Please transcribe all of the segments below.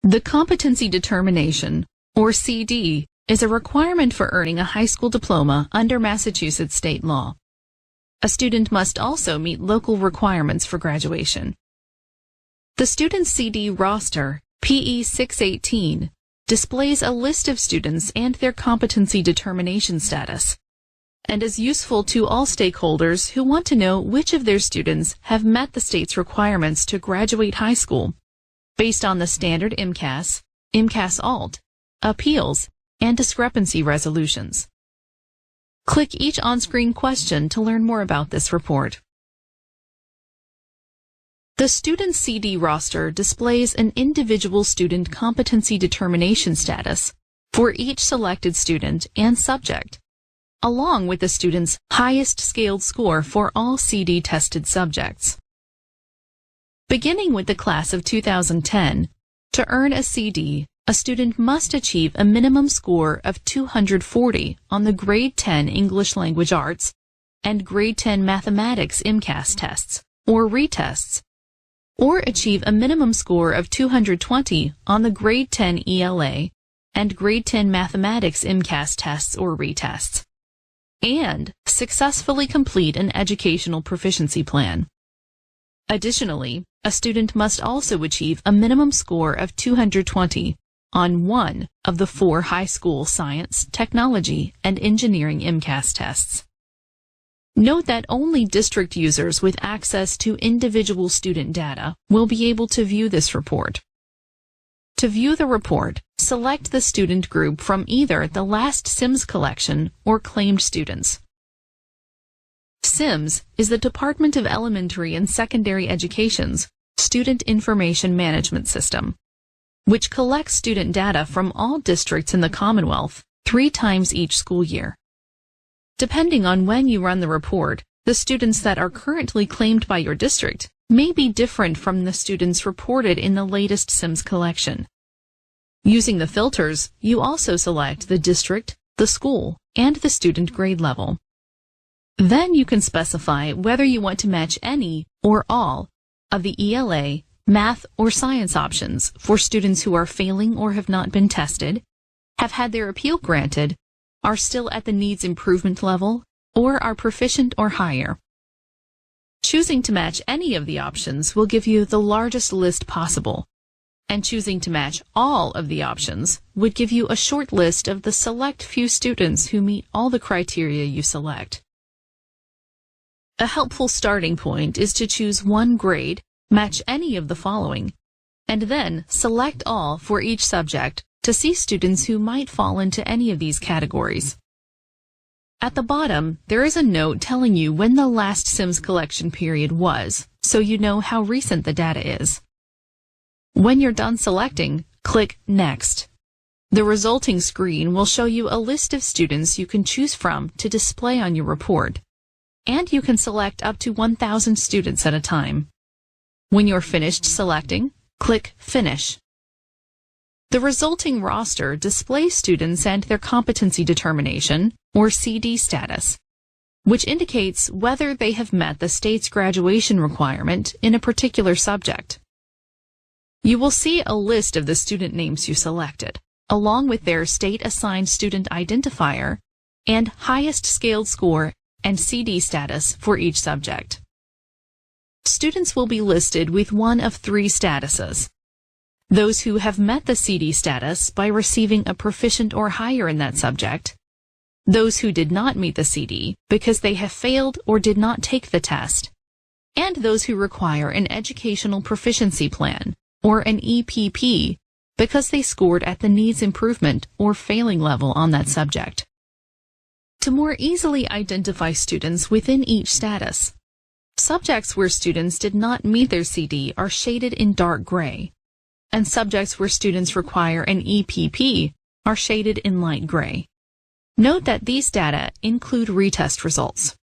The competency determination, or CD, is a requirement for earning a high school diploma under Massachusetts state law. A student must also meet local requirements for graduation. The student's CD roster, PE 618, displays a list of students and their competency determination status, and is useful to all stakeholders who want to know which of their students have met the state's requirements to graduate high school, based on the standard MCAS, MCAS Alt, appeals, and discrepancy resolutions. Click each on-screen question to learn more about this report. The student's CD roster displays an individual student competency determination status for each selected student and subject, along with the student's highest scaled score for all CD tested subjects. Beginning with the class of 2010, to earn a CD, a student must achieve a minimum score of 240 on the Grade 10 English Language Arts and Grade 10 Mathematics MCAS tests, or retests, or achieve a minimum score of 220 on the Grade 10 ELA and Grade 10 Mathematics MCAS tests or retests, and successfully complete an educational proficiency plan. Additionally, a student must also achieve a minimum score of 220 on one of the 4 high school science, technology, and engineering MCAS tests. Note that only district users with access to individual student data will be able to view this report. To view the report, select the student group from either the last SIMS collection or claimed students. SIMS is the Department of Elementary and Secondary Education's Student Information Management System, which collects student data from all districts in the Commonwealth 3 times each school year. Depending on when you run the report, the students that are currently claimed by your district may be different from the students reported in the latest SIMS collection. Using the filters, you also select the district, the school, and the student grade level. Then you can specify whether you want to match any or all of the ELA, math, or science options for students who are failing or have not been tested, have had their appeal granted, are still at the needs improvement level, or are proficient or higher. Choosing to match any of the options will give you the largest list possible, and choosing to match all of the options would give you a short list of the select few students who meet all the criteria you select. A helpful starting point is to choose one grade, match any of the following, and then select all for each subject to see students who might fall into any of these categories. At the bottom, there is a note telling you when the last SIMS collection period was, so you know how recent the data is. When you're done selecting, click Next. The resulting screen will show you a list of students you can choose from to display on your report, and you can select up to 1,000 students at a time. When you're finished selecting, click Finish. The resulting roster displays students and their competency determination, or CD status, which indicates whether they have met the state's graduation requirement in a particular subject. You will see a list of the student names you selected, along with their state-assigned student identifier and highest scaled score and CD status for each subject. Students will be listed with one of 3 statuses: those who have met the CD status by receiving a proficient or higher in that subject, those who did not meet the CD because they have failed or did not take the test, and those who require an educational proficiency plan, or an EPP, because they scored at the needs improvement or failing level on that subject. To more easily identify students within each status, subjects where students did not meet their CD are shaded in dark gray, and subjects where students require an EPP are shaded in light gray. Note that these data include retest results.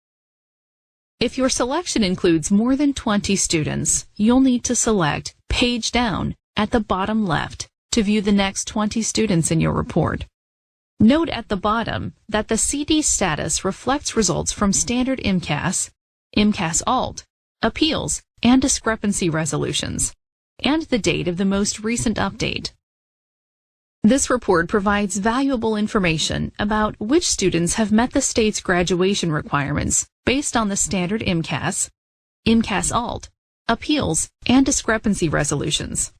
If your selection includes more than 20 students, you'll need to select Page Down at the bottom left to view the next 20 students in your report. Note at the bottom that the CD status reflects results from standard MCAS, MCAS Alt, appeals, and discrepancy resolutions, and the date of the most recent update, This report provides valuable information about which students have met the state's graduation requirements based on the standard MCAS, MCAS Alt, appeals, and discrepancy resolutions.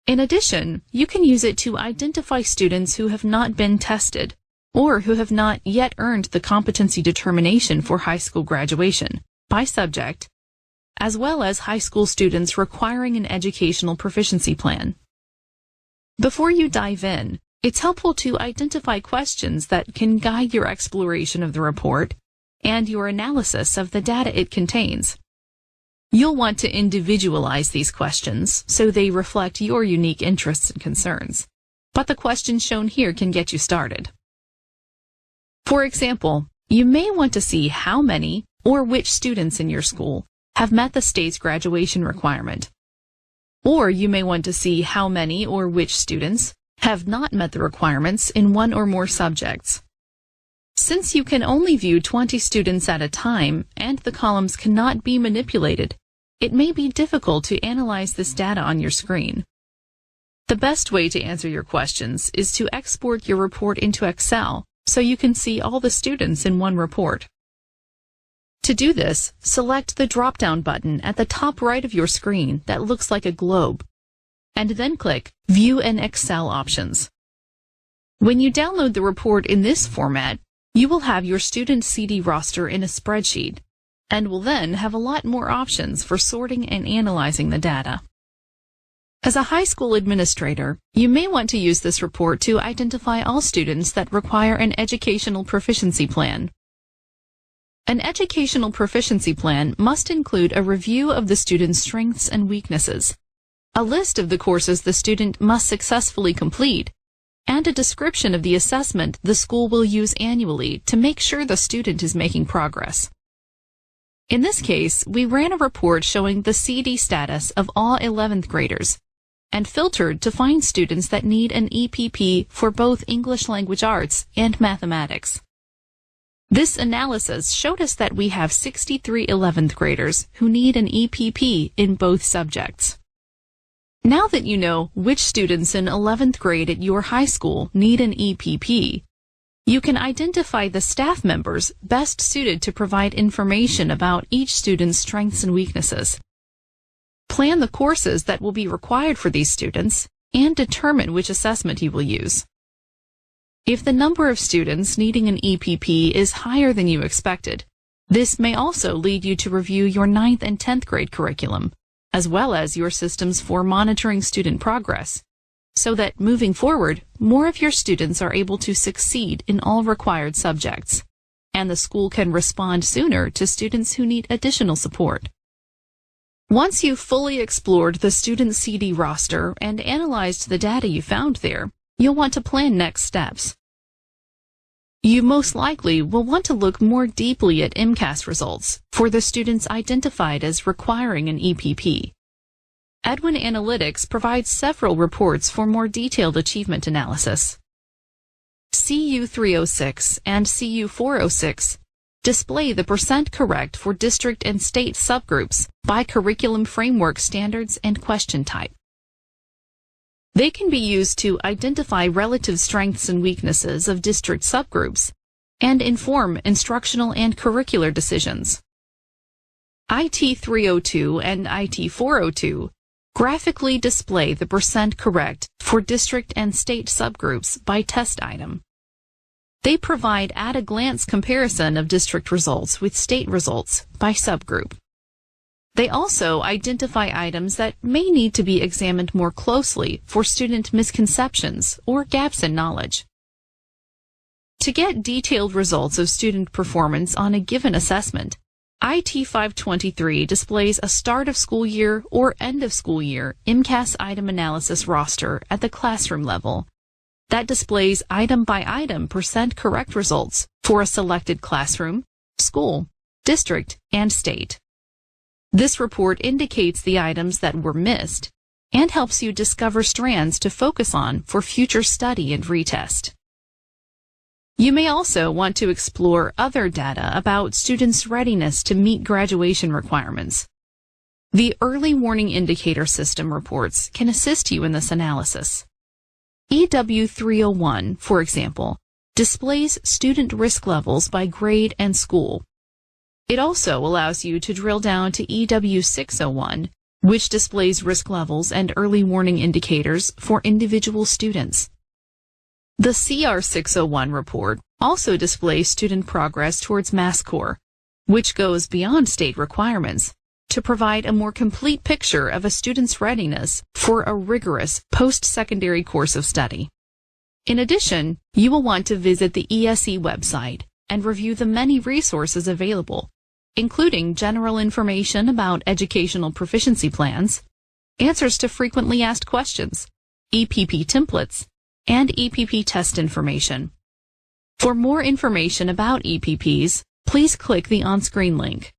In addition, you can use it to identify students who have not been tested or who have not yet earned the competency determination for high school graduation by subject, as well as high school students requiring an educational proficiency plan. Before you dive in, it's helpful to identify questions that can guide your exploration of the report and your analysis of the data it contains. You'll want to individualize these questions so they reflect your unique interests and concerns, but the questions shown here can get you started. For example, you may want to see how many or which students in your school have met the state's graduation requirement. Or you may want to see how many or which students have not met the requirements in one or more subjects. Since you can only view 20 students at a time and the columns cannot be manipulated, it may be difficult to analyze this data on your screen. The best way to answer your questions is to export your report into Excel so you can see all the students in one report. To do this, select the drop-down button at the top right of your screen that looks like a globe, and then click View in Excel options. When you download the report in this format, you will have your student CD roster in a spreadsheet, and will then have a lot more options for sorting and analyzing the data. As a high school administrator, you may want to use this report to identify all students that require an educational proficiency plan. An educational proficiency plan must include a review of the student's strengths and weaknesses, a list of the courses the student must successfully complete, and a description of the assessment the school will use annually to make sure the student is making progress. In this case, we ran a report showing the CD status of all 11th graders and filtered to find students that need an EPP for both English Language Arts and mathematics. This analysis showed us that we have 63 11th graders who need an EPP in both subjects. Now that you know which students in 11th grade at your high school need an EPP, you can identify the staff members best suited to provide information about each student's strengths and weaknesses. Plan the courses that will be required for these students and determine which assessment you will use. If the number of students needing an EPP is higher than you expected, this may also lead you to review your 9th and 10th grade curriculum, as well as your systems for monitoring student progress, so that moving forward, more of your students are able to succeed in all required subjects, and the school can respond sooner to students who need additional support. Once you've fully explored the student CD roster and analyzed the data you found there, you'll want to plan next steps. You most likely will want to look more deeply at MCAS results for the students identified as requiring an EPP. Edwin Analytics provides several reports for more detailed achievement analysis. CU 306 and CU 406 display the percent correct for district and state subgroups by curriculum framework standards and question type. They can be used to identify relative strengths and weaknesses of district subgroups and inform instructional and curricular decisions. IT 302 and IT 402 graphically display the percent correct for district and state subgroups by test item. They provide at-a-glance comparison of district results with state results by subgroup. They also identify items that may need to be examined more closely for student misconceptions or gaps in knowledge. To get detailed results of student performance on a given assessment, IT 523 displays a start of school year or end of school year MCAS item analysis roster at the classroom level that displays item by item percent correct results for a selected classroom, school, district, and state. This report indicates the items that were missed and helps you discover strands to focus on for future study and retest. You may also want to explore other data about students' readiness to meet graduation requirements. The Early Warning Indicator System reports can assist you in this analysis. EW 301, for example, displays student risk levels by grade and school. It also allows you to drill down to EW 601, which displays risk levels and early warning indicators for individual students. The CR 601 report also displays student progress towards Mass Core, which goes beyond state requirements to provide a more complete picture of a student's readiness for a rigorous post-secondary course of study. In addition, you will want to visit the ESE website and review the many resources available, including general information about educational proficiency plans, answers to frequently asked questions, EPP templates, and EPP test information. For more information about EPPs, please click the on-screen link.